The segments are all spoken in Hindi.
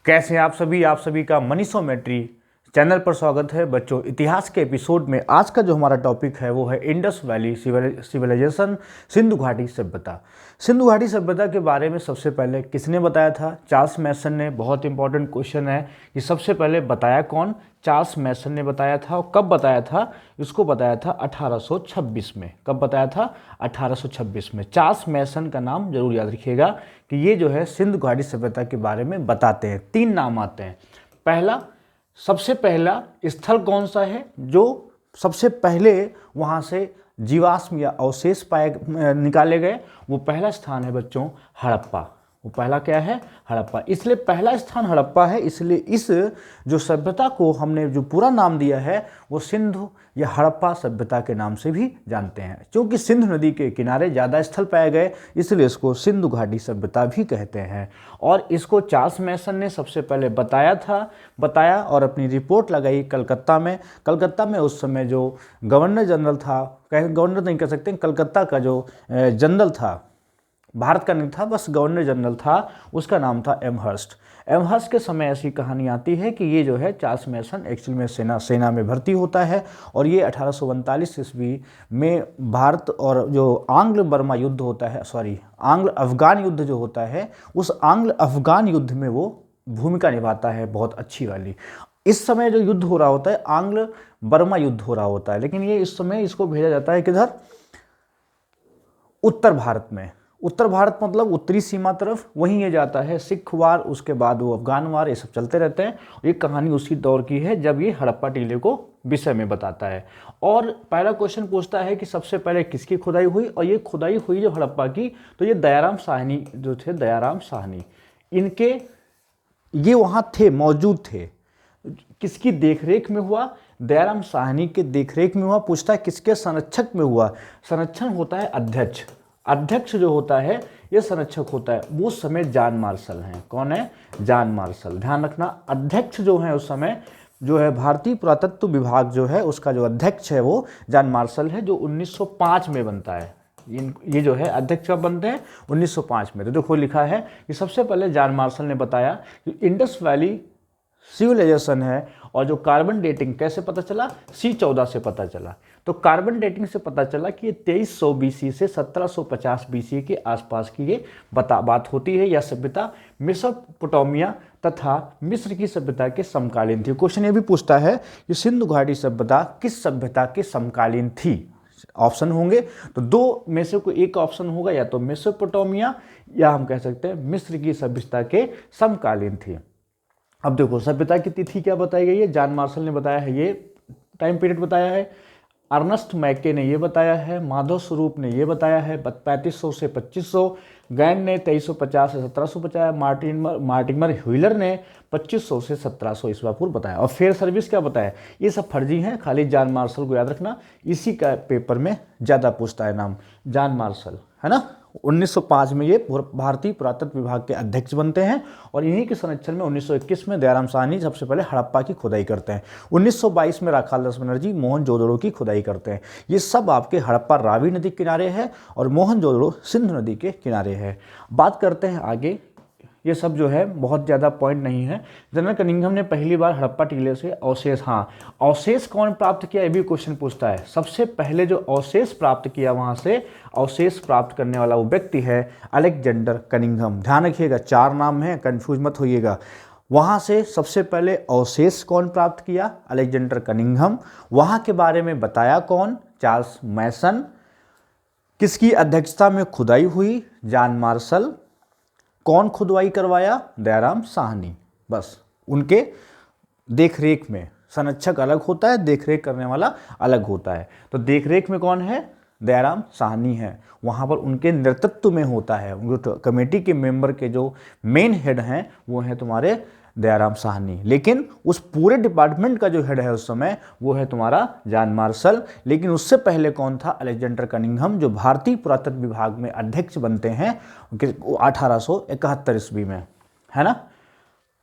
कैसे हैं आप सभी का मनीषोमेट्री चैनल पर स्वागत है। बच्चों, इतिहास के एपिसोड में आज का जो हमारा टॉपिक है वो है इंडस वैली सिविलाइजेशन, सिंधु घाटी सभ्यता। सिंधु घाटी सभ्यता के बारे में सबसे पहले किसने बताया था? चार्ल्स मैसन ने। बहुत इंपॉर्टेंट क्वेश्चन है कि सबसे पहले बताया कौन? चार्ल्स मैसन ने बताया था। और कब बताया था? इसको बताया था 1826 में। कब बताया था? 1826 में। चार्ल्स मैसन का नाम जरूर याद रखिएगा कि ये जो है सिंधु घाटी सभ्यता के बारे में बताते हैं। 3 नाम आते हैं। पहला, सबसे पहला स्थल कौन सा है जो सबसे पहले वहाँ से जीवाश्म या अवशेष निकाले गए? वो पहला स्थान है बच्चों हड़प्पा। वो पहला क्या है? हड़प्पा। इसलिए पहला स्थान हड़प्पा है, इसलिए इस जो सभ्यता को हमने जो पूरा नाम दिया है वो सिंधु या हड़प्पा सभ्यता के नाम से भी जानते हैं। क्योंकि सिंधु नदी के किनारे ज़्यादा स्थल पाए गए, इसलिए इसको सिंधु घाटी सभ्यता भी कहते हैं। और इसको चार्ल्स मैसन ने सबसे पहले बताया और अपनी रिपोर्ट लगाई कलकत्ता में। कलकत्ता में उस समय जो गवर्नर जनरल था, गवर्नर नहीं कह सकते, कलकत्ता का जो जनरल था, भारत का नहीं था, बस गवर्नर जनरल था, उसका नाम था एमहर्स्ट। एमहर्स्ट के समय ऐसी कहानी आती है कि ये जो है चार्ल्स मैसन एक्चुअली में सेना में भर्ती होता है और ये 1839 ईस्वी में भारत और जो आंग्ल बर्मा युद्ध होता है, आंग्ल अफगान युद्ध जो होता है, उस आंग्ल अफगान युद्ध में वो भूमिका निभाता है बहुत अच्छी वाली। इस समय जो युद्ध हो रहा होता है आंग्ल बर्मा युद्ध हो रहा होता है, लेकिन ये इस समय इसको भेजा जाता है किधर? उत्तर भारत में। उत्तर भारत मतलब उत्तरी सीमा तरफ, वहीं ये जाता है। सिख वार, उसके बाद वो अफगान वार, ये सब चलते रहते हैं। ये कहानी उसी दौर की है जब ये हड़प्पा टीले को विषय में बताता है। और पहला क्वेश्चन पूछता है कि सबसे पहले किसकी खुदाई हुई? और ये खुदाई हुई जो हड़प्पा की, तो ये दयाराम साहनी जो थे, दयाराम साहनी, इनके ये वहाँ थे, मौजूद थे। किसकी देखरेख में हुआ? दयाराम साहनी के देखरेख में हुआ। पूछता है किसके संरक्षक में हुआ? संरक्षण होता है अध्यक्ष। अध्यक्ष जो होता है ये संरक्षक होता है। वो समय जॉन मार्शल हैं। कौन है? John Marshall. ध्यान रखना, अध्यक्ष जो है उस समय जो है भारतीय पुरातत्व विभाग जो है उसका जो अध्यक्ष है वो जॉन मार्शल है, जो 1905 में बनता है। ये जो है अध्यक्ष कब बनते हैं? 1905 में। तो देखो लिखा है कि सबसे पहले जॉन मार्शल ने बताया कि इंडस वैली सिविलाइजेशन है। और जो कार्बन डेटिंग कैसे पता चला? C14 से पता चला। तो कार्बन डेटिंग से पता चला कि ये 2300 BC से 1750 BC के आसपास की ये बात होती है। यह सभ्यता मेसोपोटामिया तथा मिस्र की सभ्यता के समकालीन थी। क्वेश्चन ये भी पूछता है कि सिंधु घाटी सभ्यता किस सभ्यता के समकालीन थी? ऑप्शन होंगे तो 2 में से कोई एक ऑप्शन होगा, या तो मेसोपोटामिया या हम कह सकते हैं मिस्र की सभ्यता के समकालीन थी। अब देखो सभ्यता की तिथि क्या बताई गई है? जॉन मार्शल ने बताया है, ये टाइम पीरियड बताया है। अर्नस्ट मैके ने ये बताया है। माधव स्वरूप ने ये बताया है 3500 से 2500। गैन ने 2350 से 1750। मार्टिमर ह्यूलर ने 2500 से 1700 ईस्वी पूर्व बताया। और फेयर सर्विस क्या बताया? ये सब फर्जी हैं, खाली जॉन मार्शल को याद रखना। इसी का पेपर में ज़्यादा पूछता है नाम, जॉन मार्शल, है ना। 1905 में ये भारतीय पुरातत्व विभाग के अध्यक्ष बनते हैं। और इन्हीं के संरक्षण में 1921 में दयाराम साहनी सबसे पहले हड़प्पा की खुदाई करते हैं। 1922 में राखालदास बनर्जी मोहनजोदड़ो की खुदाई करते हैं। ये सब आपके हड़प्पा रावी नदी के किनारे है और मोहनजोदड़ो सिंधु नदी के किनारे है। बात करते हैं आगे। ये सब जो है बहुत ज़्यादा पॉइंट नहीं है। जनरल कनिंघम ने पहली बार हड़प्पा टीले से अवशेष, अवशेष कौन प्राप्त किया, ये भी क्वेश्चन पूछता है। सबसे पहले जो अवशेष प्राप्त किया वहाँ से अवशेष प्राप्त करने वाला वो व्यक्ति है अलेक्जेंडर कनिंघम। ध्यान रखिएगा, 4 नाम है, कंफ्यूज मत होइएगा। वहाँ से सबसे पहले अवशेष कौन प्राप्त किया? Alexander Cunningham. वहाँ के बारे में बताया कौन? चार्ल्स मैसन। किसकी अध्यक्षता में खुदाई हुई? John Marshall. कौन खुदवाई करवाया? दयाराम साहनी। बस उनके देखरेख में। संरक्षक अलग होता है, देखरेख करने वाला अलग होता है। तो देखरेख में कौन है? दयाराम साहनी है। वहाँ पर उनके नेतृत्व में होता है। कमेटी के मेंबर के जो मेन हेड हैं वो हैं तुम्हारे दयाराम साहनी। लेकिन उस पूरे डिपार्टमेंट का जो हेड है उस समय वो है तुम्हारा जॉन मार्शल। लेकिन उससे पहले कौन था? अलेक्जेंडर कनिंघम, जो भारतीय पुरातत्व विभाग में अध्यक्ष बनते हैं 1871 ईस्वी में, है ना।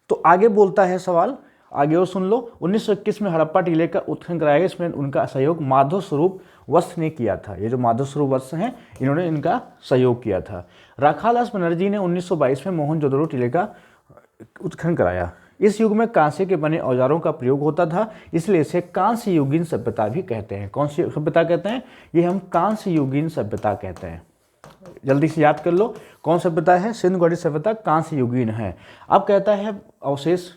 तो आगे बोलता है सवाल, आगे और सुन लो। 1921 में हड़प्पा टीले का उत्खनन कराया गया। इसमें उनका सहयोग माधव स्वरूप वत्स ने किया था। ये जो माधव स्वरूप वत्स हैं इन्होंने इनका सहयोग किया था। राखालदास बनर्जी ने 1922 में मोहनजोदड़ो टीले का उत्खनन कराया। इस युग में कांसे के बने औजारों का प्रयोग होता था, इसलिए इसे कांस्य युगीन सभ्यता भी कहते हैं। कौन सी सभ्यता कहते हैं? ये हम कांस्य युगीन सभ्यता कहते हैं। जल्दी से याद कर लो, कौन सभ्यता है? सिंधु घाटी सभ्यता कांस्य युगीन है। अब कहता है अवशेष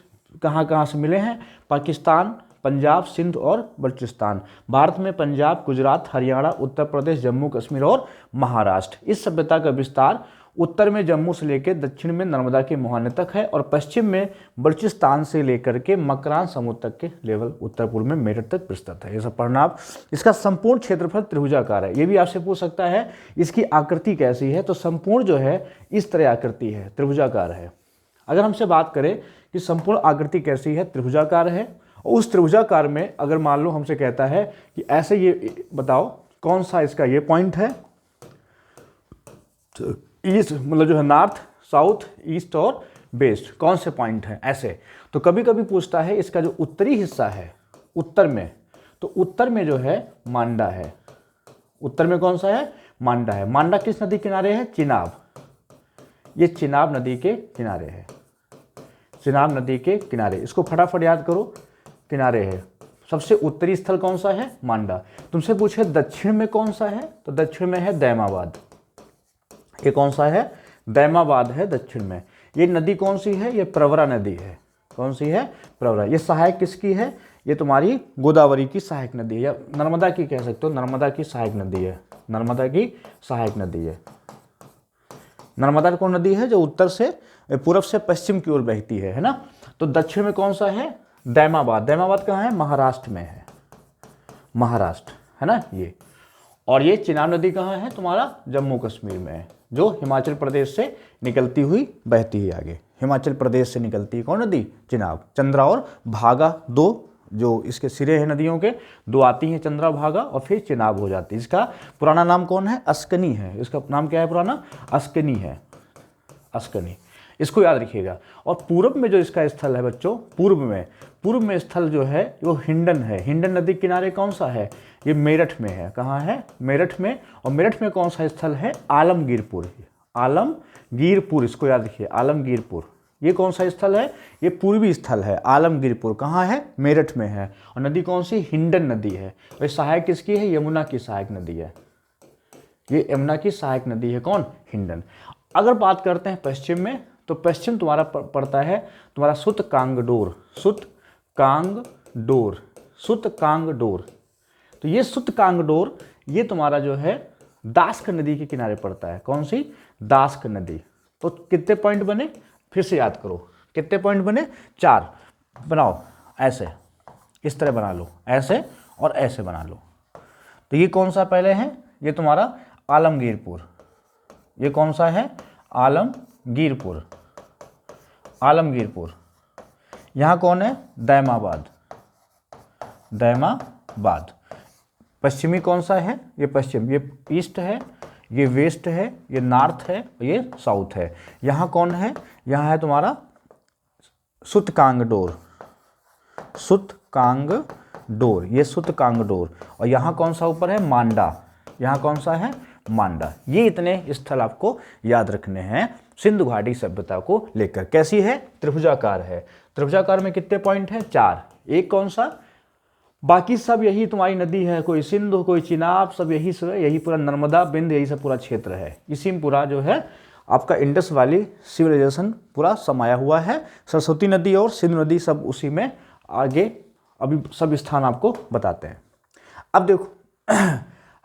कहाँ कहाँ से मिले हैं? पाकिस्तान, पंजाब, सिंध और बलूचिस्तान। भारत में पंजाब, गुजरात, हरियाणा, उत्तर प्रदेश, जम्मू कश्मीर और महाराष्ट्र। इस सभ्यता का विस्तार उत्तर में जम्मू से लेकर दक्षिण में नर्मदा के मुहाने तक है और पश्चिम में बलूचिस्तान से लेकर के मकरान समुद्र तक के लेवल उत्तर पूर्व में मेरठ तक विस्तृत है। ये सब पढ़ना आप। इसका संपूर्ण क्षेत्रफल त्रिभुजाकार है। ये भी आपसे पूछ सकता है इसकी आकृति कैसी है, तो संपूर्ण जो है इस तरह आकृति है, त्रिभुजाकार है। अगर हमसे बात करें कि संपूर्ण आकृति कैसी है, त्रिभुजाकार है। और उस त्रिभुजाकार में अगर मान लो हमसे कहता है कि ऐसे ये बताओ कौन सा इसका ये पॉइंट है, ईस्ट मतलब जो है नॉर्थ, साउथ, ईस्ट और वेस्ट, कौन से पॉइंट हैं ऐसे। तो कभी कभी पूछता है इसका जो उत्तरी हिस्सा है उत्तर में, तो उत्तर में जो है मांडा है। उत्तर में कौन सा है? मांडा है। मांडा किस नदी किनारे है? चिनाब। ये चिनाब नदी के किनारे है। चिनाब नदी के किनारे, इसको फटाफट याद करो, किनारे है। सबसे उत्तरी स्थल कौन सा है? मांडा। तुमसे पूछे दक्षिण में कौन सा है, तो दक्षिण में है दैमाबाद। ये कौन सा है? दैमाबाद है दक्षिण में। ये नदी कौन सी है? ये प्रवरा नदी है। कौन सी है? प्रवरा। ये सहायक किसकी है? ये तुम्हारी गोदावरी की सहायक नदी है, या नर्मदा की कह सकते हो, नर्मदा की सहायक नदी है। नर्मदा की सहायक नदी है। नर्मदा कौन नदी है? जो उत्तर से पूर्व से पश्चिम की ओर बहती है ना। तो दक्षिण में कौन सा है? दैमाबाद। दैमाबाद कहाँ है? महाराष्ट्र में है। महाराष्ट्र है ना ये। और ये चिनाब नदी कहाँ है? तुम्हारा जम्मू कश्मीर में है, जो हिमाचल प्रदेश से निकलती हुई बहती है आगे। हिमाचल प्रदेश से निकलती है कौन नदी? चिनाब। चंद्रा और भागा, दो जो इसके सिरे हैं नदियों के, दो आती हैं, चंद्रा भागा और फिर चिनाब हो जाती है। इसका पुराना नाम कौन है? अस्कनी है। इसका नाम क्या है पुराना? अस्कनी है। अस्कनी, इसको याद रखिएगा। और पूर्व में जो इसका स्थल है बच्चों, पूर्व में स्थल जो है वो हिंडन है। हिंडन नदी किनारे कौन सा है? ये मेरठ में है। कहाँ है? मेरठ में। और मेरठ में कौन सा स्थल है? आलमगीरपुर। आलमगीरपुर, इसको याद रखिए, आलमगीरपुर। ये कौन सा स्थल है? ये पूर्वी स्थल है, आलमगीरपुर। कहाँ है? मेरठ में है। और नदी कौन सी? हिंडन नदी है। वही सहायक किसकी है? यमुना की सहायक नदी है। ये यमुना की सहायक नदी है कौन? हिंडन। अगर बात करते हैं पश्चिम में, तो पश्चिम तुम्हारा पड़ता है तुम्हारा सुतकांगडोर। सुतकांगडोर, सुतकांगडोर। तो ये सुतकांगडोर ये तुम्हारा जो है दास्क नदी के किनारे पड़ता है। कौन सी? दास्क नदी। तो कितने पॉइंट बने? फिर से याद करो, कितने पॉइंट बने? 4 बनाओ। ऐसे, इस तरह बना लो, ऐसे और ऐसे बना लो। तो ये कौन सा पहले है? ये तुम्हारा आलमगीरपुर। ये कौन सा है? आलमगीरपुर। आलमगीरपुर। यहाँ कौन है? दैमाबाद। दैमाबाद। पश्चिमी कौन सा है? ये पश्चिम। ये ईस्ट है, ये वेस्ट है, ये नॉर्थ है, ये साउथ है। यहाँ कौन है? यहाँ है तुम्हारा सुतकांगडोर। सुतकांगडोर, ये सुतकांगडोर। और यहाँ कौन सा ऊपर है? मांडा। यहाँ कौन सा है? मांडा। ये इतने स्थल आपको याद रखने हैं सिंधु घाटी सभ्यता को लेकर। कैसी है? त्रिभुजाकार है। त्रिभुजाकार में कितने पॉइंट हैं? 4। एक कौन सा? बाकी सब यही तुम्हारी नदी है, कोई सिंधु, कोई चिनाब, सब यही पूरा नर्मदा, बिंद, यही सब पूरा क्षेत्र है। इसी में पूरा जो है आपका इंडस वैली सिविलाइजेशन पूरा समाया हुआ है। सरस्वती नदी और सिंधु नदी सब उसी में आगे अभी सब स्थान आपको बताते हैं। अब देखो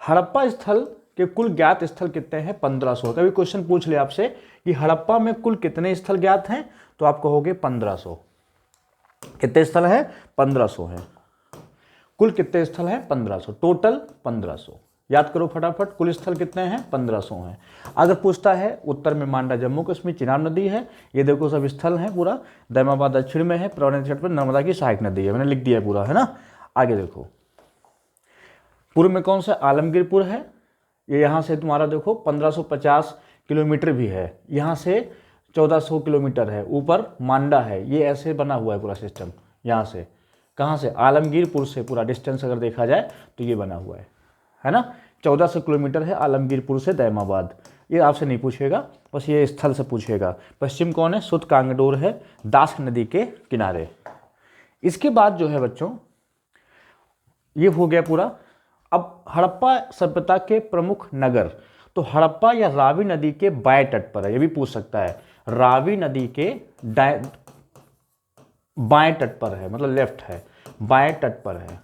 हड़प्पा स्थल के कुल ज्ञात स्थल कितने हैं? 1500। कभी क्वेश्चन पूछ ले आपसे कि हड़प्पा में कुल कितने स्थल ज्ञात हैं, तो आप कहोगे 1500। कितने स्थल है? 1500 है। कुल कितने स्थल हैं? 1500। टोटल 1500। याद करो फटाफट, कुल स्थल कितने हैं? 1500 हैं। अगर पूछता है उत्तर में मांडा, जम्मू कश्मीर, चिनाब नदी है, ये देखो सब स्थल हैं पूरा। दैमाबाद दक्षिण में है, प्रवरा नदी पर नर्मदा की सहायक नदी है, मैंने लिख दिया पूरा, है ना। आगे देखो पूर्व में कौन सा? आलमगीरपुर है। ये यहाँ से तुम्हारा देखो 1550 किलोमीटर भी है, यहाँ से 1400 किलोमीटर है। ऊपर मांडा है, ये ऐसे बना हुआ है पूरा सिस्टम। यहाँ से कहाँ से? आलमगीरपुर से पूरा डिस्टेंस अगर देखा जाए तो ये बना हुआ है ना। 1400 किलोमीटर है आलमगीरपुर से दैमाबाद। ये आपसे नहीं पूछेगा, बस ये स्थल से पूछेगा। पश्चिम कौन है? सुत कांगडोर है, दास नदी के किनारे। इसके बाद जो है बच्चों, ये हो गया पूरा। अब हड़प्पा सभ्यता के प्रमुख नगर, तो हड़प्पा या रावी नदी के बाएं तट पर है, ये भी पूछ सकता है। रावी नदी के बाएं तट पर है, मतलब लेफ्ट है, बाएं तट पर है।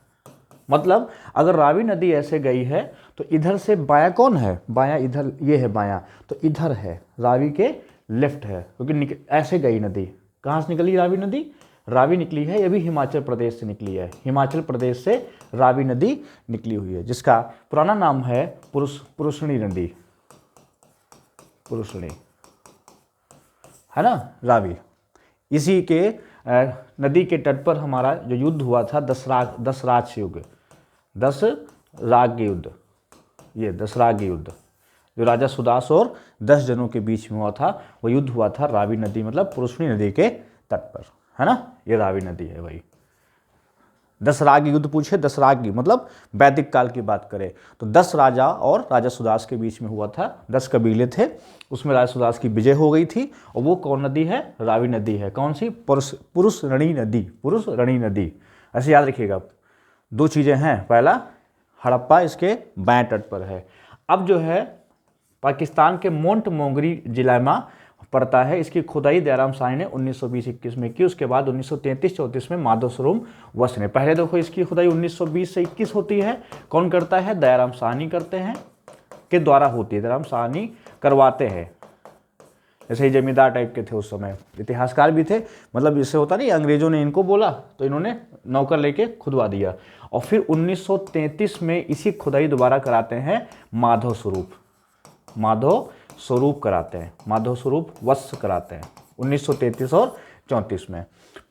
मतलब अगर रावी नदी ऐसे गई है तो इधर से बायां कौन है? बायां इधर, ये है बायां, तो इधर है, रावी के लेफ्ट है, क्योंकि ऐसे गई नदी। कहाँ से निकली रावी नदी? रावी निकली है, ये भी हिमाचल प्रदेश से निकली है। हिमाचल प्रदेश से रावी नदी निकली हुई है, जिसका पुराना नाम है पुरुषणी नदी, पुरुषणी, है ना, रावी। इसी के नदी के तट पर हमारा जो युद्ध हुआ था, दसराज युग, दसराग युद्ध, ये दसराग युद्ध, जो राजा सुदास और 10 जनों के बीच में हुआ था, वो युद्ध हुआ था रावी नदी, मतलब पुरुषणी नदी के तट पर, है ना, ये रावी नदी है भाई। दसराग युद्ध पूछे, दसराग मतलब वैदिक काल की बात करें तो 10 राजा और राजा सुदास के बीच में हुआ था। 10 कबीले थे, उसमें राजा सुदास की विजय हो गई थी। और वो कौन नदी है? रावी नदी है। कौन सी? पुरुषरणी नदी, पुरुषरणी नदी। ऐसे याद रखिएगा, 2 चीज़ें हैं। पहला, हड़प्पा इसके बाएं तट पर है। अब जो है पाकिस्तान के मोंट मोंगरी जिला में पड़ता है। इसकी खुदाई दयाराम साहनी ने 1920-21 में की। उसके बाद 1933-34 में माधव स्वरूप वस्त ने। पहले देखो इसकी खुदाई 1920 से 21 होती है। कौन करता है? दयाराम साहनी करते हैं, के द्वारा होती है, दयाराम साहनी करवाते हैं। जैसे ही जमींदार टाइप के थे उस समय, इतिहासकार भी थे, मतलब इससे होता नहीं, अंग्रेजों ने इनको बोला तो इन्होंने नौकर लेके खुदवा दिया। और फिर 1933 में इसी खुदाई दोबारा कराते हैं माधव स्वरूप, माधव स्वरूप कराते हैं, माधव स्वरूप वत्स कराते हैं 1933 और 34 में।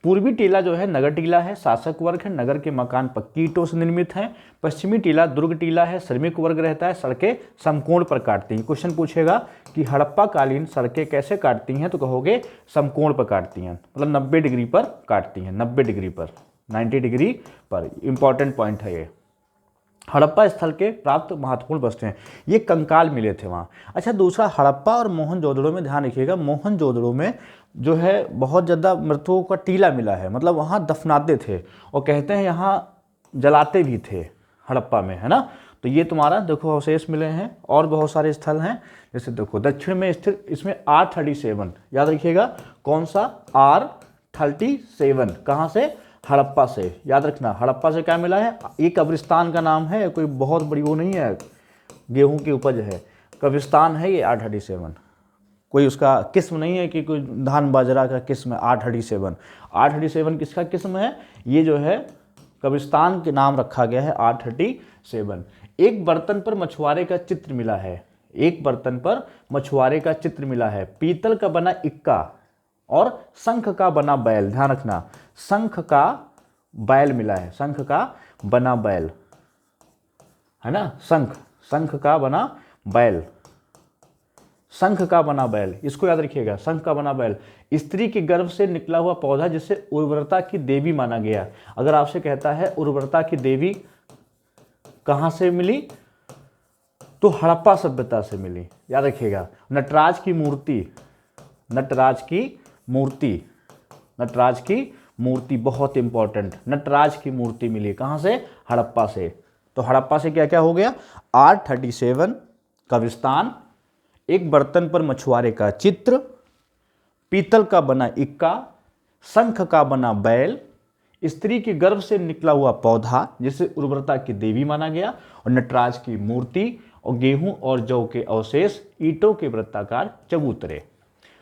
पूर्वी टीला जो है नगर टीला है, शासक वर्ग है, नगर के मकान पक्की ईंटों से निर्मित हैं। पश्चिमी टीला दुर्ग टीला है, श्रमिक वर्ग रहता है, सड़कें समकोण पर काटती हैं। क्वेश्चन पूछेगा कि हड़प्पा कालीन सड़कें कैसे काटती हैं, तो कहोगे समकोण पर काटती हैं, मतलब 90 डिग्री पर काटती हैं, 90 डिग्री पर, 90 डिग्री पर। इंपॉर्टेंट पॉइंट है ये। हड़प्पा स्थल के प्राप्त महत्वपूर्ण वस्तुएं, ये कंकाल मिले थे वहाँ। अच्छा, दूसरा, हड़प्पा और मोहनजोदड़ो में ध्यान रखिएगा, मोहनजोदड़ो में जो है बहुत ज़्यादा मृतकों का टीला मिला है, मतलब वहाँ दफनाते थे और कहते हैं यहाँ जलाते भी थे हड़प्पा में, है ना। तो ये तुम्हारा देखो अवशेष मिले हैं। और बहुत सारे स्थल हैं, जैसे देखो दक्षिण में स्थित, इसमें R37, याद रखिएगा कौन सा? R37, कहाँ से? हड़प्पा से। याद रखना, हड़प्पा से क्या मिला है? ये कब्रिस्तान का नाम है, कोई बहुत बड़ी वो नहीं है, गेहूं की उपज है, कब्रिस्तान है ये R37। कोई उसका किस्म नहीं है कि कोई धान बाजरा का किस्म है R37। R37 किसका किस्म है? ये जो है कब्रिस्तान के नाम रखा गया है R37। एक बर्तन पर मछुआरे का चित्र मिला है, एक बर्तन पर मछुआरे का चित्र मिला है। पीतल का बना इक्का और शंख का बना बैल, ध्यान रखना, शंख का बैल मिला है, शंख का बना बैल, है ना, शंख का बना बैल, शंख का बना बैल, इसको याद रखिएगा, शंख का बना बैल। स्त्री के गर्भ से निकला हुआ पौधा जिसे उर्वरता की देवी माना गया। अगर आपसे कहता है उर्वरता की देवी कहाँ से मिली, तो हड़प्पा सभ्यता से मिली, याद रखिएगा। नटराज की मूर्ति, नटराज की मूर्ति, नटराज की मूर्ति बहुत इंपॉर्टेंट, नटराज की मूर्ति मिली कहाँ से? हड़प्पा से। तो हड़प्पा से क्या क्या हो गया? R37 कब्रिस्तान, एक बर्तन पर मछुआरे का चित्र, पीतल का बना इक्का, शंख का बना बैल, स्त्री के गर्भ से निकला हुआ पौधा जिसे उर्वरता की देवी माना गया, और नटराज की मूर्ति, और गेहूं और जौ के अवशेष, ईंटों के वृत्ताकार चबूतरे।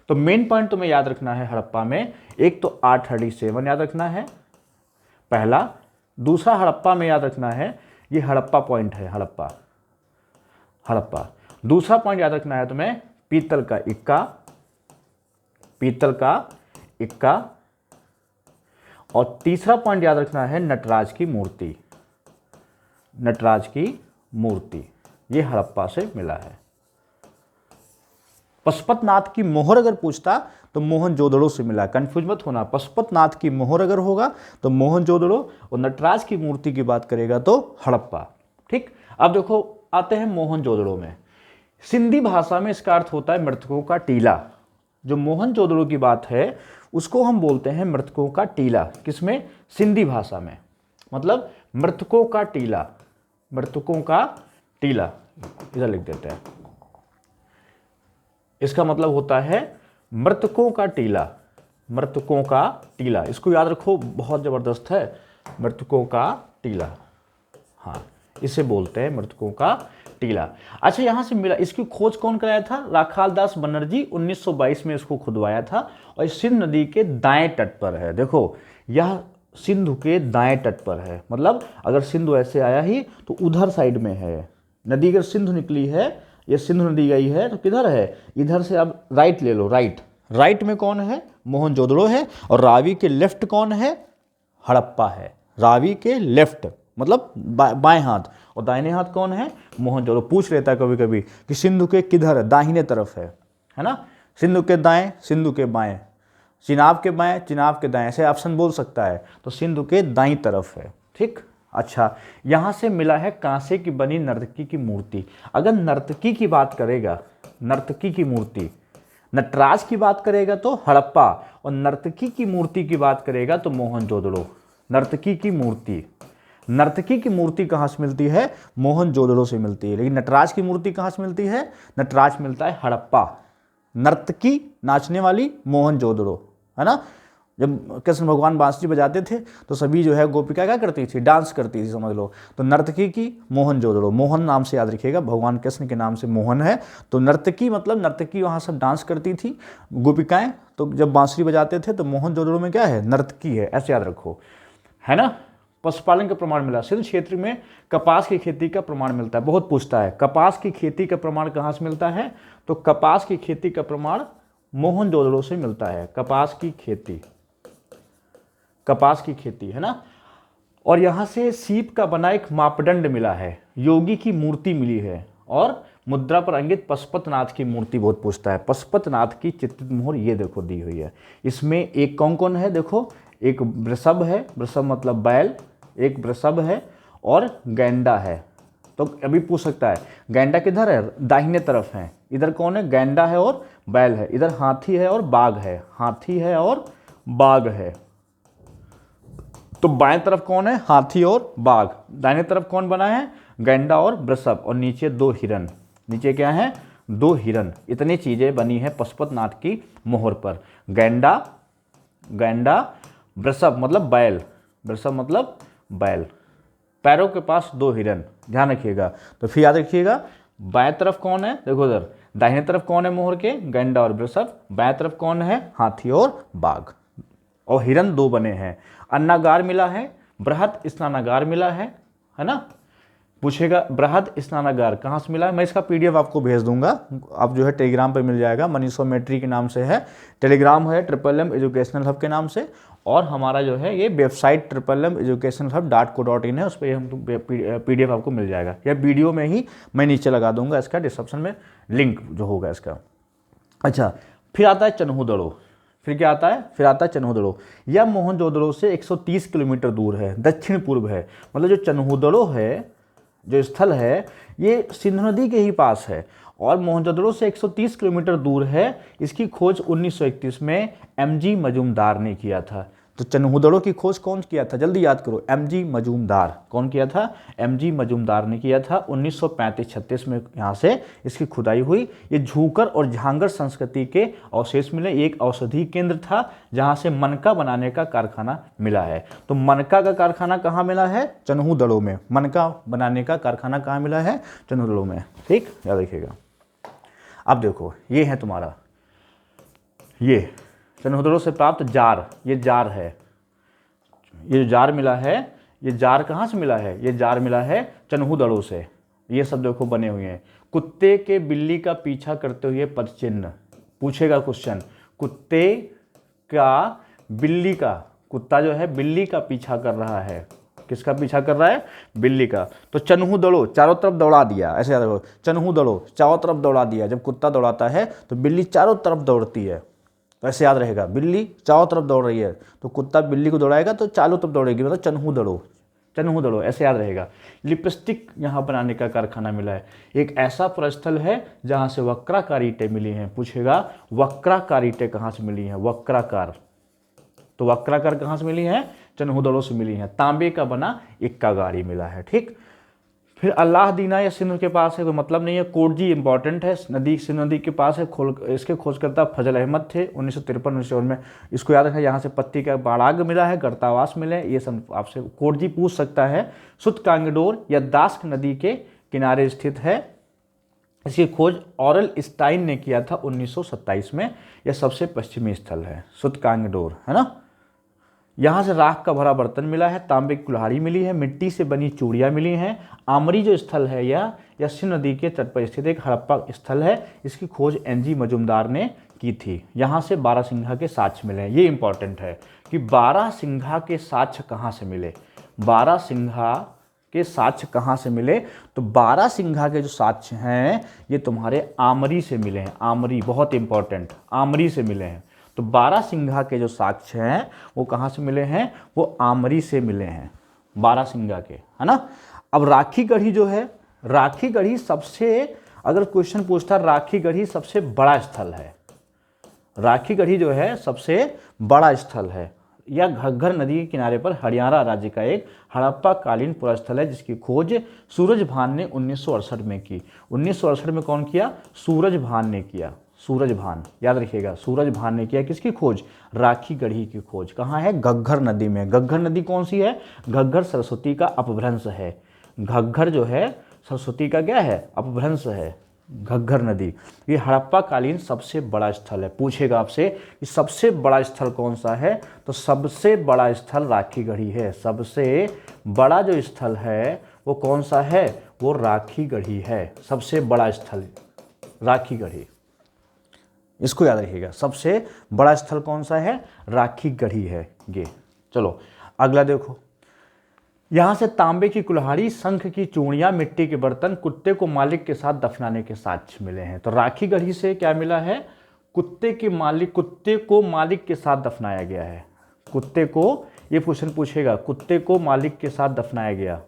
तो मेन पॉइंट तुम्हें याद रखना है हड़प्पा में, एक तो R37 याद रखना है पहला। दूसरा हड़प्पा में याद रखना है, ये हड़प्पा पॉइंट है, हड़प्पा, हड़प्पा। दूसरा पॉइंट याद रखना है तुम्हें पीतल का इक्का, पीतल का इक्का। और तीसरा पॉइंट याद रखना है नटराज की मूर्ति, नटराज की मूर्ति, ये हड़प्पा से मिला है। पशुपतनाथ की मोहर अगर पूछता तो मोहनजोदड़ो से मिला, कंफ्यूज मत होना। पशुपतनाथ की मोहर अगर होगा तो मोहनजोदड़ो, और नटराज की मूर्ति की बात करेगा तो हड़प्पा। ठीक, अब देखो आते हैं मोहनजोदड़ो में। सिंधी भाषा में इसका अर्थ होता है मृतकों का टीला। जो मोहनजोदड़ो की बात है उसको हम बोलते हैं मृतकों का टीला। किसमें? सिंधी भाषा में। मतलब मृतकों का टीला, मृतकों का टीला इधर लिख देते हैं। इसका मतलब होता है मृतकों का टीला, मृतकों का टीला। इसको याद रखो, बहुत जबरदस्त है, मृतकों का टीला। हाँ, इसे बोलते हैं मृतकों का टीला। अच्छा, यहां से मिला, इसकी खोज कौन कराया था? राखाल दास बनर्जी 1922 में इसको खुदवाया था और सिंध नदी के दाएं तट पर है। देखो, यह सिंधु के दाएं तट पर है। मतलब अगर सिंधु ऐसे आया ही तो उधर साइड में है नदी। अगर सिंधु निकली है, ये सिंधु नदी गई है तो किधर है? इधर से अब राइट ले लो, राइट। राइट में कौन है? मोहनजोदड़ो है। और रावी के लेफ्ट कौन है? हड़प्पा है। रावी के लेफ्ट मतलब बाएं हाथ, और दाहिने हाथ कौन है? मोहनजोदड़ो। पूछ लेता है कभी कभी कि सिंधु के किधर है? दाहिने तरफ है ना? सिंधु के दाएं, सिंधु के बाएं, चिनाब के बाएं, चिनाब के दाएं, ऐसे ऑप्शन बोल सकता है। तो सिंधु के दाईं तरफ है। ठीक। अच्छा, यहां से मिला है कांसे की बनी नर्तकी की मूर्ति। अगर नर्तकी की बात करेगा, नर्तकी की मूर्ति, नटराज की बात करेगा तो हड़प्पा, और नर्तकी की मूर्ति की बात करेगा तो मोहनजोदड़ो। नर्तकी की मूर्ति, नर्तकी की मूर्ति कहाँ से मिलती है? मोहनजोदड़ो से मिलती है। लेकिन नटराज की मूर्ति कहाँ से मिलती है? नटराज मिलता है हड़प्पा। नर्तकी, नाचने वाली, मोहनजोदड़ो, है ना? जब कृष्ण भगवान बांसुरी बजाते थे तो सभी जो है गोपिका क्या करती थी? डांस करती थी, समझ लो। तो नर्तकी की मोहनजोदड़ो, मोहन नाम से याद रखिएगा, भगवान कृष्ण के नाम से मोहन है। तो नर्तकी मतलब नर्तकी, वहाँ सब डांस करती थी गोपिकाएं। तो जब बांसुरी बजाते थे तो मोहनजोदड़ो में क्या है? नर्तकी है, ऐसे याद रखो, है ना? पशुपालन का प्रमाण मिला। सिंध क्षेत्र में कपास की खेती का प्रमाण मिलता है। बहुत पूछता है कपास की खेती का प्रमाण कहाँ से मिलता है? तो कपास की खेती का प्रमाण मोहनजोदड़ो से मिलता है। कपास की खेती, कपास की खेती, है ना? और यहां से सीप का बना एक मापदंड मिला है, योगी की मूर्ति मिली है, और मुद्रा पर अंकित पशुपतनाथ की मूर्ति बहुत पूछता है। पशुपतनाथ की चित्रित मोहर ये देखो दी हुई है। इसमें एक कौन कौन है? देखो, एक वृषभ है, वृषभ मतलब बैल, एक वृषभ है और गैंडा है। तो अभी पूछ सकता है गैंडा किधर है? दाहिने तरफ है। इधर कौन है? गैंडा है और बैल है। इधर हाथी है और बाघ है, हाथी है और बाघ है। तो बाएं तरफ कौन है? हाथी और बाघ। दाहिने तरफ कौन बना है? गैंडा और वृषभ, और नीचे दो हिरन। नीचे क्या है? दो हिरन। इतनी चीजें बनी है पशुपतनाथ की मोहर पर। गैंडा, गैंडा, वृषभ मतलब बैल, वृषभ मतलब बैल, पैरों के पास दो हिरन। ध्यान रखिएगा। तो फिर याद रखिएगा, बाएं तरफ कौन है? देखो उधर, दाहिने तरफ कौन है मोहर के? गैंडा और वृषभ। बाएं तरफ कौन है? हाथी और बाघ, और हिरन दो बने हैं। अन्नागार मिला है, बृहद स्नानागार मिला है ना? पूछेगा बृहद स्नानागार कहाँ से मिला है? मैं इसका पीडीएफ आपको भेज दूंगा, आप जो है टेलीग्राम पे मिल जाएगा। मनीषोमेट्री के नाम से है, टेलीग्राम है MMM एजुकेशनल हब के नाम से, और हमारा जो है ये वेबसाइट MMMeducationalhub.co.in है, उस पर हम पीडीएफ आपको मिल जाएगा, या वीडियो में ही मैं नीचे लगा दूंगा इसका डिस्क्रिप्शन में लिंक जो होगा इसका। अच्छा, फिर आता है चन्हूदड़ो। फिर क्या आता है? फिर आता है चन्हूदड़ो। यह मोहनजोदड़ो से 130 किलोमीटर दूर है, दक्षिण पूर्व है। मतलब जो चन्हूदड़ो है, जो स्थल है, ये सिंधु नदी के ही पास है और मोहनजोदड़ो से 130 किलोमीटर दूर है। इसकी खोज 1931 में MG मजूमदार ने किया था। तो चन्हूदड़ो की खोज कौन किया था? जल्दी याद करो, MG मजूमदार। कौन किया था? MG मजूमदार ने किया था। 1935-36 में यहाँ से इसकी खुदाई हुई। ये झूकर और झांगर संस्कृति के अवशेष मिले। एक औषधि केंद्र था जहाँ से मनका बनाने का कारखाना मिला है। तो मनका का कारखाना कहाँ मिला है? चन्हूदड़ो में। मनका बनाने का कारखाना कहाँ मिला है? चन्हूदड़ो में। ठीक, याद रखिएगा। अब देखो, ये है तुम्हारा, ये चन्हूदड़ो से प्राप्त जार, ये जार है। ये जो जार मिला है, ये जार कहाँ से मिला है? ये जार मिला है चन्हूदड़ो से। ये सब देखो बने हुए हैं। कुत्ते के बिल्ली का पीछा करते हुए पदचिन्ह पूछेगा क्वेश्चन। कुत्ते का बिल्ली का, कुत्ता जो है बिल्ली का पीछा कर रहा है। किसका पीछा कर रहा है? बिल्ली का। तो चन्हूदड़ो चारों तरफ दौड़ा दिया, ऐसे याद रखो, चन्हूदड़ो चारों तरफ दौड़ा दिया। जब कुत्ता दौड़ाता है तो बिल्ली चारों तरफ दौड़ती है, तो ऐसे याद रहेगा, बिल्ली चारों तरफ दौड़ रही है तो कुत्ता बिल्ली को दौड़ाएगा तो चारों तरफ दौड़ेगी, मतलब चन्हूदड़ो। चन्हूदड़ो, ऐसे याद रहेगा। लिपस्टिक यहाँ बनाने का कारखाना मिला है। एक ऐसा प्रस्थल है जहाँ से वक्राकार ईंटें मिली हैं। पूछेगा वक्राकार ईंटें कहाँ से मिली हैं, वक्राकार, तो वक्राकार कहाँ से मिली हैं, चन्हूदड़ो से मिली हैं। तांबे का बना इक्का गाड़ी मिला है। ठीक, फिर अल्लाह दीना या सिंध के पास है, कोई मतलब नहीं है। कोटजी इंपॉर्टेंट है, नदी सिंध नदी के पास है। इसके खोजकर्ता फजल अहमद थे 1953-1954 में। इसको याद रखना, यहाँ से पत्ती का बाड़ाग मिला है, गर्तावास मिले, ये सब आपसे कोटजी पूछ सकता है। सुतकांगडोर या दास्क नदी के किनारे स्थित है। इसकी खोज ऑरल स्टाइन ने किया था 1927 में। यह सबसे पश्चिमी स्थल है सुतकांगडोर, है ना। यहाँ से राख का भरा बर्तन मिला है, तांबे की कुल्हाड़ी मिली है, मिट्टी से बनी चूड़ियाँ मिली हैं। आमरी जो स्थल है यह सिंध नदी के तट पर स्थित एक हड़प्पा स्थल है। इसकी खोज एनजी मजुमदार ने की थी। यहाँ से बारहसिंघा के साक्ष्य मिले हैं। ये इंपॉर्टेंट है कि बारहसिंघा के साक्ष्य कहाँ से मिले, बारहसिंघा के साक्ष्य कहाँ से मिले। तो बारहसिंघा के जो साक्ष्य हैं ये तुम्हारे आमरी से मिले हैं। आमरी बहुत इंपॉर्टेंट, आमरी से मिले हैं। तो बारहसिंघा के जो साक्ष्य हैं वो कहाँ से मिले हैं, वो आमरी से मिले हैं, बारहसिंघा के, है ना। अब राखी गढ़ी जो है, राखी गढ़ी सबसे, अगर क्वेश्चन पूछता राखी गढ़ी सबसे बड़ा स्थल है, राखी गढ़ी जो है सबसे बड़ा स्थल है, या घग्गर नदी के किनारे पर हरियाणा राज्य का एक हड़प्पा कालीन पुरास्थल है, जिसकी खोज सूरजभान ने 1968 में की। 1968 में कौन किया, सूरजभान ने किया। सूरजभान याद रखिएगा, सूरजभान ने किया किसकी खोज, राखी गढ़ी की खोज। कहाँ है, घग्गर नदी में। घग्गर नदी कौन सी है, घग्गर सरस्वती का अपभ्रंश है। घग्गर जो है सरस्वती का क्या है, अपभ्रंश है, घग्गर नदी। ये हड़प्पा कालीन सबसे बड़ा स्थल है। पूछेगा आपसे कि सबसे बड़ा स्थल कौन सा है, तो सबसे बड़ा स्थल राखी गढ़ी है। सबसे बड़ा जो स्थल है वो कौन सा है, वो राखी गढ़ी है। सबसे बड़ा स्थल राखी गढ़ी, इसको याद रखिएगा। सबसे बड़ा स्थल कौन सा है, राखी गढ़ी है ये। चलो अगला देखो, यहाँ से तांबे की कुल्हाड़ी, शंख की चूड़ियाँ, मिट्टी के बर्तन, कुत्ते को मालिक के साथ दफनाने के साक्ष्य मिले हैं। तो राखी गढ़ी से क्या मिला है, कुत्ते को मालिक के साथ दफनाया गया है। कुत्ते को, ये क्वेश्चन पूछेगा, कुत्ते को मालिक के साथ दफनाया गया,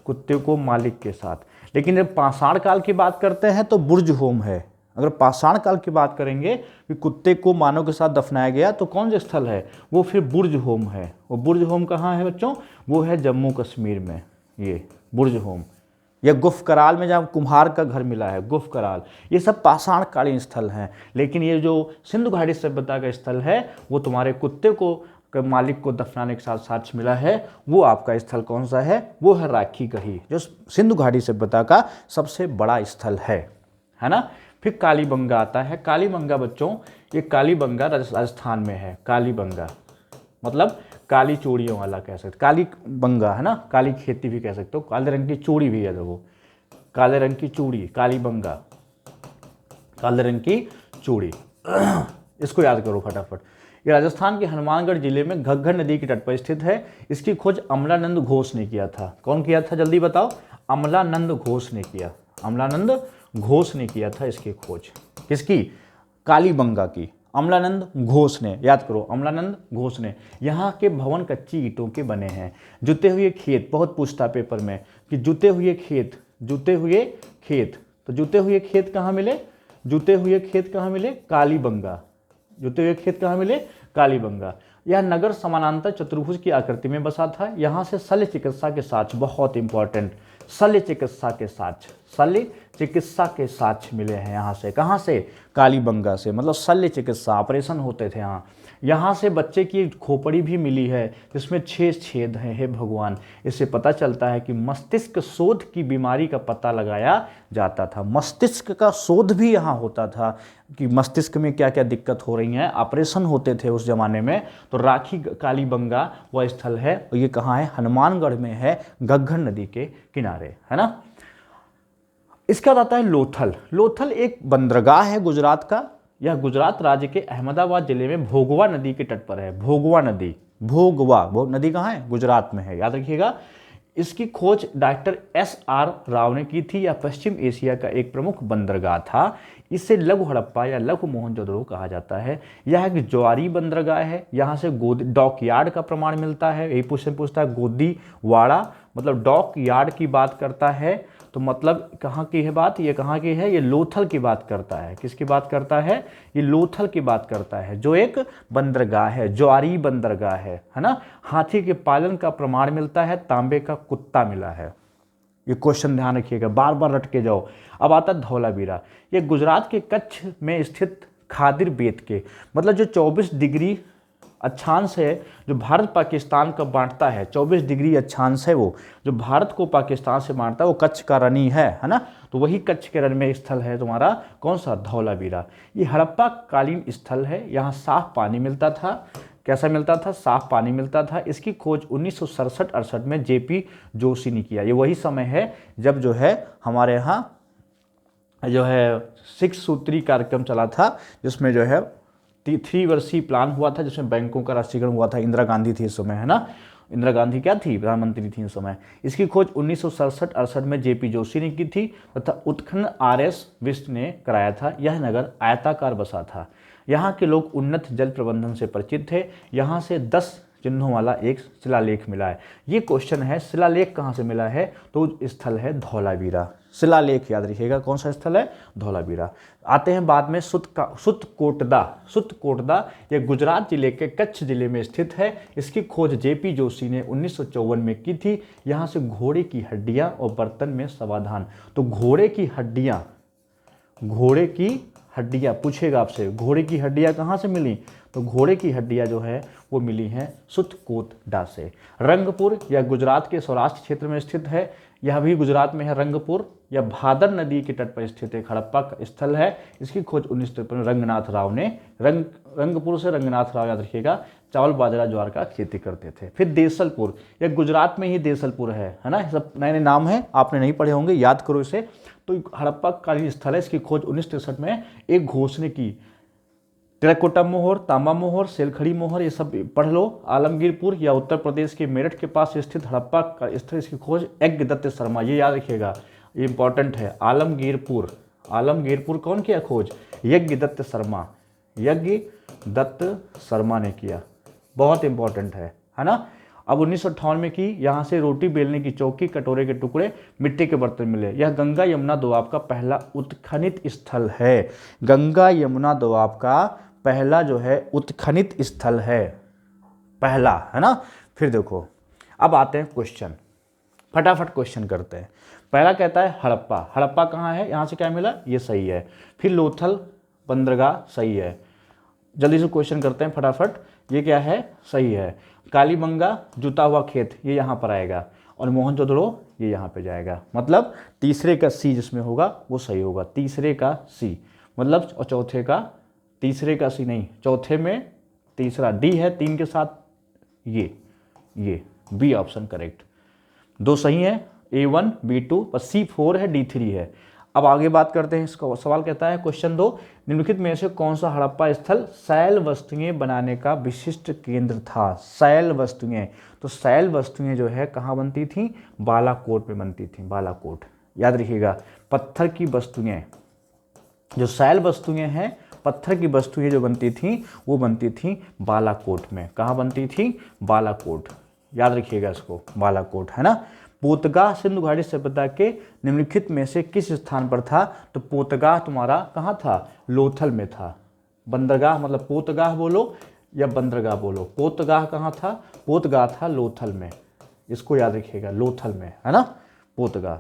कुत्ते को मालिक के साथ। लेकिन जब पाषाण काल की बात करते हैं तो बुर्ज होम है। अगर पाषाण काल की बात करेंगे कि कुत्ते को मानव के साथ दफनाया गया तो कौन सा स्थल है, वो फिर बुर्ज होम है। वो बुर्ज होम कहाँ है बच्चों, वो है जम्मू कश्मीर में। ये बुर्ज होम, या गुफ कराल में जहाँ कुम्हार का घर मिला है, गुफ कराल, ये सब पाषाण कालीन स्थल हैं। लेकिन ये जो सिंधु घाटी सभ्यता का स्थल है वो तुम्हारे कुत्ते को मालिक को दफनाने के साथ साक्ष्य मिला है। वो आपका स्थल कौन सा है, वो है राखी गढ़ी, जो सिंधु घाटी सभ्यता का सबसे बड़ा स्थल है ना। फिर कालीबंगा आता है। कालीबंगा बच्चों, ये कालीबंगा राजस्थान में है। कालीबंगा मतलब काली चूड़ियों वाला कह सकते, कालीबंगा है ना, काली खेती भी कह सकते हो, काले रंग की चूड़ी भी है। देखो काले रंग की चूड़ी, कालीबंगा, काले रंग की चूड़ी इसको याद करो फटाफट। ये राजस्थान के हनुमानगढ़ जिले में घग्गर नदी के तट पर स्थित है। इसकी खोज अमलानंद घोष ने किया था। कौन किया था, जल्दी बताओ, अमलानंद घोष ने किया। अमलानंद घोष ने किया था इसकी खोज। किसकी, कालीबंगा की, अमलानंद घोष ने। याद करो, अमलानंद घोष ने। यहाँ के भवन कच्ची ईंटों के बने हैं। जुते हुए खेत, बहुत पूछता पेपर में कि जुते हुए खेत, जुते हुए खेत, तो जुते हुए खेत कहाँ मिले, जुते हुए खेत कहाँ मिले, कालीबंगा। जुते हुए खेत कहाँ मिले, कालीबंगा। यह नगर समानांतर चतुर्भुज की आकृति में बसा था। यहाँ से शल्य चिकित्सा के साक्ष्य, बहुत इंपॉर्टेंट, शल्य चिकित्सा के साक्ष्य, शल्य चिकित्सा के साक्ष्य मिले हैं यहाँ से। कहाँ से, कालीबंगा से, मतलब शल्य चिकित्सा, ऑपरेशन होते थे यहाँ। यहाँ से बच्चे की खोपड़ी भी मिली है जिसमें 6 छेद हैं। हे भगवान, इससे पता चलता है कि मस्तिष्क शोध की बीमारी का पता लगाया जाता था। मस्तिष्क का शोध भी यहाँ होता था कि मस्तिष्क में क्या क्या दिक्कत हो रही हैं, ऑपरेशन होते थे उस जमाने में। तो राखी कालीबंगा वह स्थल है, और ये कहाँ है, हनुमानगढ़ में है, घग्गर नदी के किनारे, है ना। इसका आता है लोथल। लोथल एक बंदरगाह है गुजरात का। यह गुजरात राज्य के अहमदाबाद जिले में भोगवा नदी के तट पर है। भोगवा नदी, भोगवा नदी कहाँ है, गुजरात में है, याद रखिएगा। इसकी खोज डॉक्टर SR राव ने की थी। यह पश्चिम एशिया का एक प्रमुख बंदरगाह था। इसे लघु हड़प्पा या लघु मोहनजोदड़ो कहा जाता है। यह एक ज्वारी बंदरगाह है, यहाँ से गोदी डॉक यार्ड का प्रमाण मिलता है। यही क्वेश्चन पूछता है गोदी वाड़ा मतलब डॉक यार्ड की बात करता है, तो मतलब कहाँ की है बात, ये कहाँ की है, ये लोथल की बात करता है। किसकी बात करता है, ये लोथल की बात करता है, जो एक बंदरगाह है, ज्वारी बंदरगाह है ना। हाथी के पालन का प्रमाण मिलता है, तांबे का कुत्ता मिला है। ये क्वेश्चन ध्यान रखिएगा, बार बार रट के जाओ। अब आता है धौलावीरा, ये गुजरात के कच्छ में स्थित खादिर बेट के मतलब जो 24 डिग्री अक्षांश है जो भारत पाकिस्तान का बांटता है, 24 डिग्री अक्षांश है वो जो भारत को पाकिस्तान से बांटता है, वो कच्छ का रण ही है ना। तो वही कच्छ के रण में स्थल है तुम्हारा कौन सा, धौलावीरा। ये हड़प्पा कालीन स्थल है, यहाँ साफ पानी मिलता था। कैसा मिलता था, साफ पानी मिलता था। इसकी खोज 1967-68 में जेपी जोशी ने किया। ये वही समय है जब जो है हमारे यहाँ जो है 6 सूत्री कार्यक्रम चला था, जिसमें जो है 3 वर्षीय प्लान हुआ था, जिसमें बैंकों का राष्ट्रीयकरण हुआ था। इंदिरा गांधी थी इस समय, है ना। इंदिरा गांधी क्या थी, प्रधानमंत्री थी इस समय। इसकी खोज 1967-68 में जेपी जोशी ने की थी तथा उत्खनन RS बिष्ट ने कराया था। यह नगर आयताकार बसा था। यहाँ के लोग उन्नत जल प्रबंधन से परिचित थे। यहाँ से 10 चिन्हों वाला एक शिलालेख मिला है। ये क्वेश्चन है, शिलालेख कहाँ से मिला है, तो स्थल है धौलावीरा। शिलालेख याद रखिएगा, कौन सा स्थल है, धौलावीरा। आते हैं बाद में सुतकोटदा। सुतकोटदा ये गुजरात जिले के कच्छ जिले में स्थित है। इसकी खोज जेपी जोशी ने 1954 में की थी। यहाँ से घोड़े की हड्डियाँ और बर्तन में समाधान। तो घोड़े की हड्डियाँ पूछेगा आपसे, घोड़े की हड्डियाँ कहाँ से मिली, तो घोड़े की हड्डियाँ जो है वो मिली हैं सुतकोटडा से। रंगपुर यह गुजरात के सौराष्ट्र क्षेत्र में स्थित है। यह भी गुजरात में है। रंगपुर यह भादर नदी के तट पर स्थित एक हड़प्पा का स्थल है। इसकी खोज 1953 में रंगनाथ राव ने रंगपुर से रंगनाथ राव याद रखिएगा, चावल बाजरा ज्वार का खेती करते थे। फिर देसलपुर, यह गुजरात में ही देसलपुर है ना। सब नए नए नाम है, आपने नहीं पढ़े होंगे, याद करो इसे। तो हड़प्पा कालीन स्थल है। इसकी खोज 1963 में एक घोष ने की। टेराकोटा मोहर, तांबा मोहर, सेलखड़ी मोहर, ये सब पढ़ लो। आलमगीरपुर या उत्तर प्रदेश के मेरठ के पास स्थित हड़प्पा का स्थल, इसकी खोज यज्ञदत्त शर्मा, ये याद रखिएगा, ये इंपॉर्टेंट है। आलमगीरपुर कौन किया खोज, यज्ञदत्त शर्मा ने किया। बहुत इंपॉर्टेंट है ना। अब 1958 में की। यहाँ से रोटी बेलने की चौकी, कटोरे के टुकड़े, मिट्टी के बर्तन मिले। यह गंगा यमुना दोआब का पहला उत्खनित स्थल है। गंगा यमुना दोआब का पहला जो है उत्खनित स्थल है, पहला, है ना। फिर देखो, अब आते हैं क्वेश्चन, फटाफट क्वेश्चन करते हैं। पहला कहता है हड़प्पा। हड़प्पा कहाँ है, यहाँ से क्या मिला, ये सही है। फिर लोथल बंदरगाह सही है। जल्दी से क्वेश्चन करते हैं फटाफट। ये क्या है, सही है। कालीबंगा जुता हुआ खेत, ये यहाँ पर आएगा। और मोहनजोदड़ो ये यहाँ पे जाएगा। मतलब तीसरे का सी जिसमें होगा वो सही होगा। तीसरे का सी मतलब, और चौथे का, तीसरे का सी नहीं, चौथे में तीसरा डी है 3 के साथ, ये बी ऑप्शन करेक्ट। 2 सही है, A1 B2, बस C4 है, D3 है। अब आगे बात करते हैं। इसका सवाल कहता है क्वेश्चन 2, निम्नलिखित में से कौन सा हड़प्पा स्थल शैल वस्तुएं बनाने का विशिष्ट केंद्र था। शैल वस्तुएं, तो शैल वस्तुएं जो है कहाँ बनती थी, बालाकोट में बनती थी। बालाकोट याद रखिएगा। पत्थर की वस्तुएं, जो शैल वस्तुएं हैं, पत्थर की वस्तुएं जो बनती थी वो बनती थी बालाकोट में। कहाँ बनती थी, बालाकोट, याद रखिएगा इसको, बालाकोट, है ना। पोतगाह सिंधु घाटी सभ्यता के निम्नलिखित में से किस स्थान पर था, तो पोतगाह तुम्हारा कहाँ था, लोथल में था। बंदरगाह मतलब पोतगाह बोलो या बंदरगाह बोलो। पोतगाह कहाँ था, पोतगाह था लोथल में, इसको याद रखिएगा, लोथल में, है ना, पोतगाह।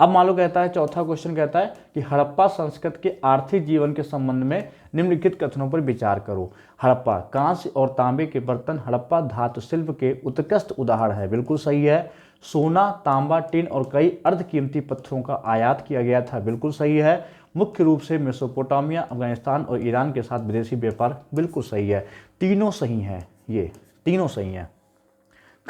अब मान लो कहता है, चौथा क्वेश्चन कहता है कि हड़प्पा संस्कृति के आर्थिक जीवन के संबंध में निम्नलिखित कथनों पर विचार करो। हड़प्पा कांस्य और तांबे के बर्तन हड़प्पा धातु शिल्प के उत्कृष्ट उदाहरण है, बिल्कुल सही है। सोना, तांबा, टिन और कई अर्धकीमती पत्थरों का आयात किया गया था, बिल्कुल सही है। मुख्य रूप से मेसोपोटामिया, अफगानिस्तान और ईरान के साथ विदेशी व्यापार, बिल्कुल सही है। तीनों सही हैं, ये तीनों सही हैं।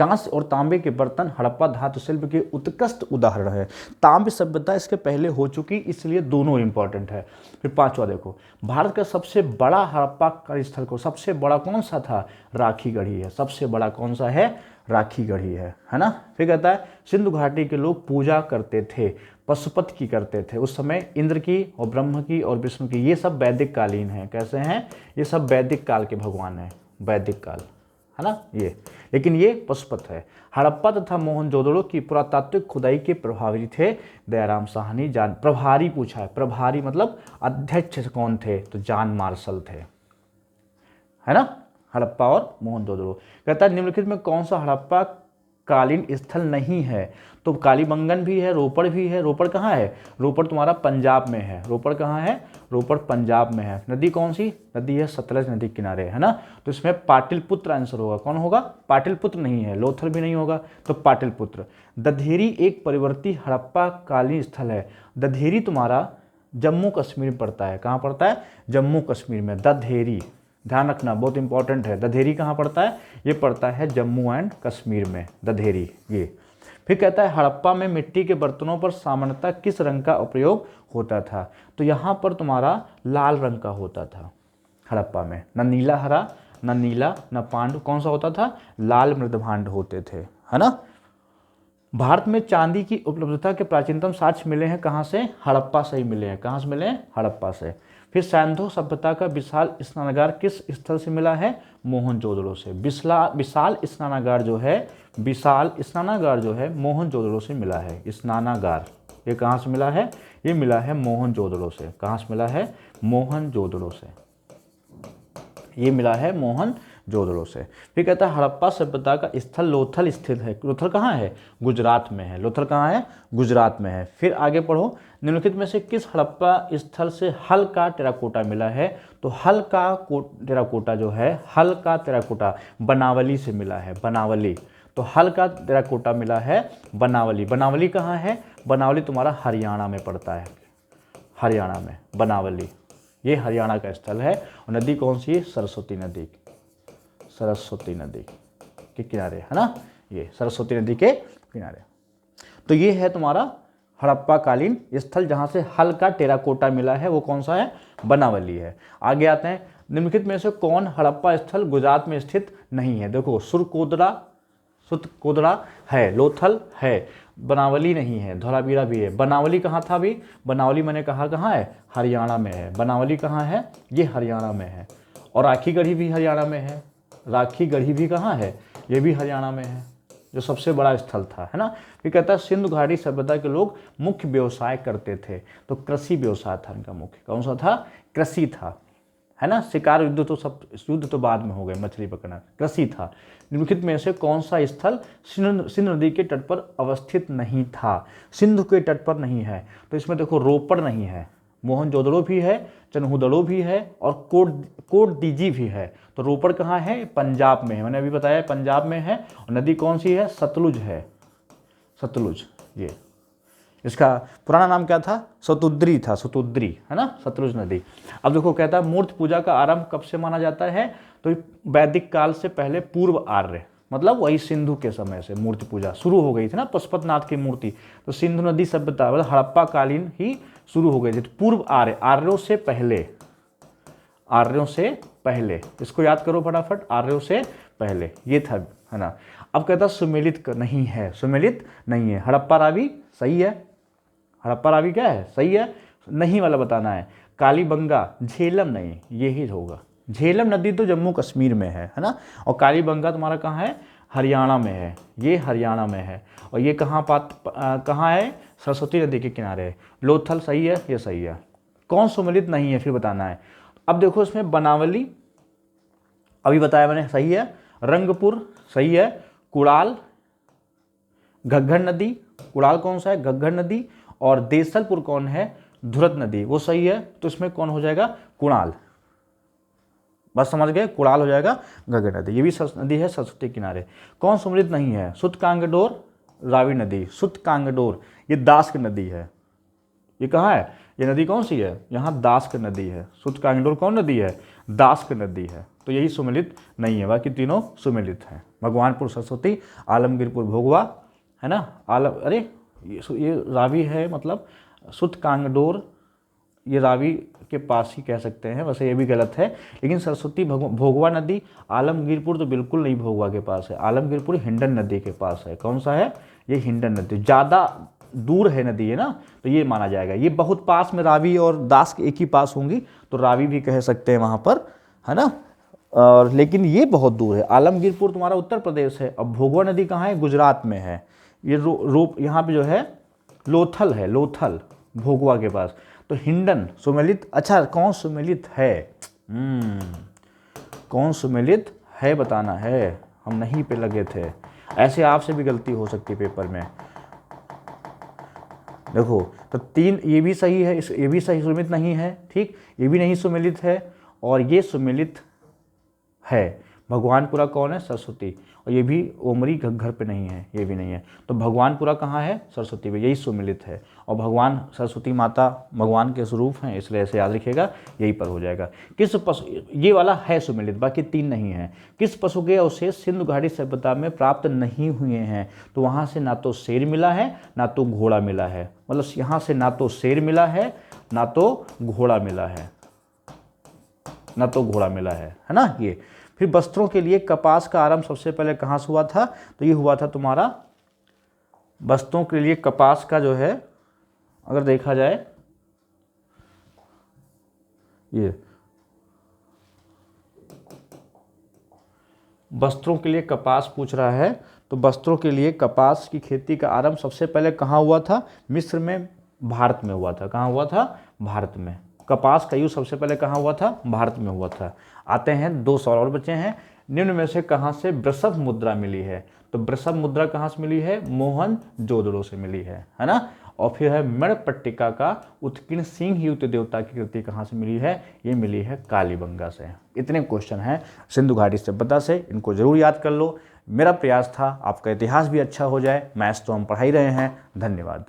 कांस्य और तांबे के बर्तन हड़प्पा धातु शिल्प के उत्कृष्ट उदाहरण है। तांबे सभ्यता इसके पहले हो चुकी, इसलिए दोनों इंपॉर्टेंट है। फिर पांचवा देखो, भारत का सबसे बड़ा हड़प्पा कार्यस्थल को सबसे बड़ा कौन सा था? राखी गढ़ी है। सबसे बड़ा कौन सा है? राखी गढ़ी है ना। फिर कहता है सिंधु घाटी के लोग पूजा करते थे, पशुपति की करते थे उस समय, इंद्र की और ब्रह्म की और विष्णु की। ये सब वैदिक कालीन है। कैसे हैं? ये सब वैदिक काल के भगवान हैं, वैदिक काल है ना ये। लेकिन ये पशुपत है। हड़प्पा तथा मोहनजोदड़ो की पुरातात्विक खुदाई के प्रभारी थे दयाराम साहनी। जान प्रभारी पूछा है, प्रभारी मतलब अध्यक्ष कौन थे? तो जान मार्शल थे, है ना, हड़प्पा और मोहनजोदड़ो। कहता है निम्नलिखित में कौन सा हड़प्पा कालीन स्थल नहीं है? तो कालीबंगन भी है, रोपड़ भी है। रोपड़ कहाँ है? रोपड़ तुम्हारा पंजाब में है। रोपड़ कहाँ है? रोपड़ पंजाब में है। नदी कौन सी? नदी है सतलज नदी किनारे, है ना। तो इसमें पाटिलपुत्र आंसर होगा। कौन होगा? पाटिलपुत्र नहीं है, लोथल भी नहीं होगा, तो पाटिलपुत्र। दधेरी एक परिवर्ती हड़प्पा कालीन स्थल है। दधेरी तुम्हारा जम्मू कश्मीर में पड़ता है। कहाँ पड़ता है? जम्मू कश्मीर में। दधेरी ध्यान रखना, बहुत इंपॉर्टेंट है। दधेरी कहाँ पड़ता है? ये पड़ता है जम्मू एंड कश्मीर में, दधेरी ये। फिर कहता है हड़प्पा में मिट्टी के बर्तनों पर सामान्यतः किस रंग का उपयोग होता था? तो यहाँ पर तुम्हारा लाल रंग का होता था हड़प्पा में। न नीला हरा, न नीला, न पांडु, कौन सा होता था? लाल मृदभांड होते थे, है ना। भारत में चांदी की उपलब्धता के प्राचीनतम साक्ष्य मिले हैं कहाँ से? हड़प्पा से ही मिले हैं। कहाँ से मिले हैं? हड़प्पा से। फिर सैंधो सभ्यता का विशाल स्नानागार किस स्थल से मिला है? मोहनजोदड़ो से। विशाल स्नानागार जो है, विशाल स्नानागार जो है मोहनजोदड़ो से मिला है। स्नानागार ये कहाँ से मिला है? ये मिला है मोहनजोदड़ो से। कहाँ से मिला है? मोहनजोदड़ो से। ये मिला है मोहनजोदड़ो से। फिर कहता है हड़प्पा सभ्यता का स्थल लोथल स्थित है। लोथल कहाँ है? गुजरात में है। लोथल कहाँ है? गुजरात में है। फिर आगे पढ़ो, निम्नलिखित में से किस हड़प्पा स्थल से हल्का टेराकोटा मिला है? तो हल्का टेराकोटा जो है, हल्का टेराकोटा बनावली से मिला है। बनावली, तो हल्का टेराकोटा मिला है बनावली। बनावली कहाँ है? बनावली तुम्हारा हरियाणा में पड़ता है, हरियाणा में बनावली। ये हरियाणा का स्थल है। और नदी कौन सी है? सरस्वती नदी, सरस्वती नदी के किनारे, है ना, ये सरस्वती नदी के किनारे। तो ये है तुम्हारा हड़प्पा कालीन स्थल जहाँ से हल्का टेराकोटा मिला है। वो कौन सा है? बनावली है। आगे आते हैं, निम्नलिखित में से कौन हड़प्पा स्थल गुजरात में स्थित नहीं है? देखो सुतकोदरा है, लोथल है, बनावली नहीं है, धौलावीरा भी है। बनावली कहाँ था अभी? बनावली मैंने कहा कहाँ है? हरियाणा में है। बनावली कहाँ है? ये हरियाणा में है। और राखी गढ़ी भी हरियाणा में है। राखी गढ़ी भी कहाँ है? ये भी हरियाणा में है, जो सबसे बड़ा स्थल था, है ना। ये कहता है सिंधु घाटी सभ्यता के लोग मुख्य व्यवसाय करते थे। तो कृषि व्यवसाय था इनका मुख्य। कौन सा था? कृषि था, है ना। शिकार युद्ध तो सब युद्ध तो बाद में हो गए, मछली पकड़ना। कृषि था। निम्नलिखित में से कौन सा स्थल सिंधु नदी के तट पर अवस्थित नहीं था? सिंधु के तट पर नहीं है। तो इसमें देखो रोपड़ नहीं है, मोहनजोदड़ो भी है, चन्हूदड़ो भी है और कोटदीजी भी है। तो रोपड़ कहाँ है? पंजाब में है, मैंने अभी बताया पंजाब में है। और नदी कौन सी है? सतलुज है, सतलुज। ये इसका पुराना नाम क्या था? सतुद्री था, सतुद्री, है ना, सतलुज नदी। अब देखो कहता है मूर्ति पूजा का आरंभ कब से माना जाता है? तो वैदिक काल से पहले पूर्व आर्य, मतलब वही सिंधु के समय से मूर्ति पूजा शुरू हो गई थी ना, पशुपतिनाथ की मूर्ति। तो सिंधु नदी सभ्यता मतलब हड़प्पा कालीन ही शुरू हो गई थी। तो पूर्व आर्य, आर्यों से पहले, आर्यों से पहले, इसको याद करो फटाफट, आर्यों से पहले ये था, है ना। अब कहता सुमेलित नहीं है, सुमेलित नहीं है। हड़प्पा रावी सही है, हड़प्पा रावी क्या है? सही है, नहीं वाला बताना है। कालीबंगा, झेलम नहीं, ये ही होगा। झेलम नदी तो जम्मू कश्मीर में है ना। और कालीबंगा तुम्हारा कहाँ है? हरियाणा में है, ये हरियाणा में है। और ये कहाँ है? सरस्वती नदी के किनारे है। लोथल सही है, ये सही है। कौन सुमेलित नहीं है फिर बताना है। अब देखो इसमें बनावली अभी बताया मैंने, सही है। रंगपुर सही है। कुड़ाल, घग्गर नदी, कुड़ाल कौन सा है? घग्गर नदी। और देसलपुर कौन है? धुरत नदी, वो सही है। तो इसमें कौन हो जाएगा? कुणाल। बस समझ गए, कुड़ाल हो जाएगा घग्गर नदी। ये भी नदी है सरस्वती किनारे। कौन सुमेलित नहीं है? सुतकांगडोर, रावी नदी। सुतकांगडोर ये दास की नदी है। ये कहाँ है? ये नदी कौन सी है, यहाँ दास्क नदी है। शुद्ध कांगडोर कौन नदी है, दास्क नदी है। तो यही सुमेलित नहीं है, बाकी तीनों सुमेलित हैं। भगवानपुर सरस्वती, आलमगीरपुर भोगवा, है ना, अरे ये रावी है, मतलब शुद्ध कांगडोर ये रावी के पास ही कह सकते हैं, वैसे ये भी गलत है। लेकिन सरस्वती भोगवा नदी, आलमगीरपुर तो बिल्कुल नहीं भोगवा के पास है, आलमगीरपुर हिंडन नदी के पास है। कौन सा है, ये हिंडन नदी, ज़्यादा दूर है नदी है ना, तो ये माना जाएगा। ये बहुत पास में रावी और दास्क एक ही पास होंगी, तो रावी भी कह सकते हैं वहाँ पर, है ना। और लेकिन ये बहुत दूर है। आलमगीरपुर तुम्हारा उत्तर प्रदेश है, अब भोगवा नदी कहाँ है, गुजरात में है। ये यहाँ पे जो है लोथल है, लोथल भोगवा के पास। तो हिंडन सुमेलित, अच्छा कौन सुमेलित है, कौन सुमेलित है बताना है, हम नहीं पे लगे थे। ऐसे आपसे भी गलती हो सकती है पेपर में। देखो तो 3 ये भी सही है, ये भी सही सुमेलित नहीं है, ठीक, ये भी नहीं सुमेलित है, और ये सुमेलित है। भगवानपुरा कौन है, सरस्वती, और ये भी ओमरी घर पे नहीं है, ये भी नहीं है। तो भगवानपुरा कहाँ है, सरस्वती में, यही सुमेलित है। और भगवान सरस्वती माता भगवान के स्वरूप हैं, इसलिए ऐसे याद रखिएगा, यही पर हो जाएगा। किस पशु, ये वाला है सुमेलित, बाकी 3 नहीं है। किस पशु के अवशेष सिंधु घाटी सभ्यता में प्राप्त नहीं हुए हैं, तो वहाँ से ना तो शेर मिला है ना तो घोड़ा मिला है, मतलब यहाँ से ना तो शेर मिला है ना तो घोड़ा मिला है, ना तो घोड़ा मिला है ना ये। फिर वस्त्रों के लिए कपास का आरंभ सबसे पहले कहाँ से हुआ था, तो ये हुआ था तुम्हारा, वस्त्रों के लिए कपास का जो है अगर देखा जाए, ये वस्त्रों के लिए कपास पूछ रहा है, तो वस्त्रों के लिए कपास की खेती का आरंभ सबसे पहले कहाँ हुआ था, मिस्र में, भारत में हुआ था। कहाँ हुआ था, भारत में। कपास का यूज सबसे पहले कहाँ हुआ था, भारत में हुआ था। आते हैं 2 सवाल और बचे हैं। निम्न में से कहाँ से वृषभ मुद्रा मिली है, तो वृषभ मुद्रा कहाँ से मिली है, मोहनजोदड़ो से मिली है ना। और फिर है मणिपट्टिका का उत्कीर्ण सिंह युक्त देवता की कृति कहाँ से मिली है, ये मिली है कालीबंगा से। इतने क्वेश्चन हैं सिंधु घाटी सभ्यता से, इनको जरूर याद कर लो। मेरा प्रयास था आपका इतिहास भी अच्छा हो जाए, मैथ्स तो हम पढ़ा ही रहे हैं। धन्यवाद।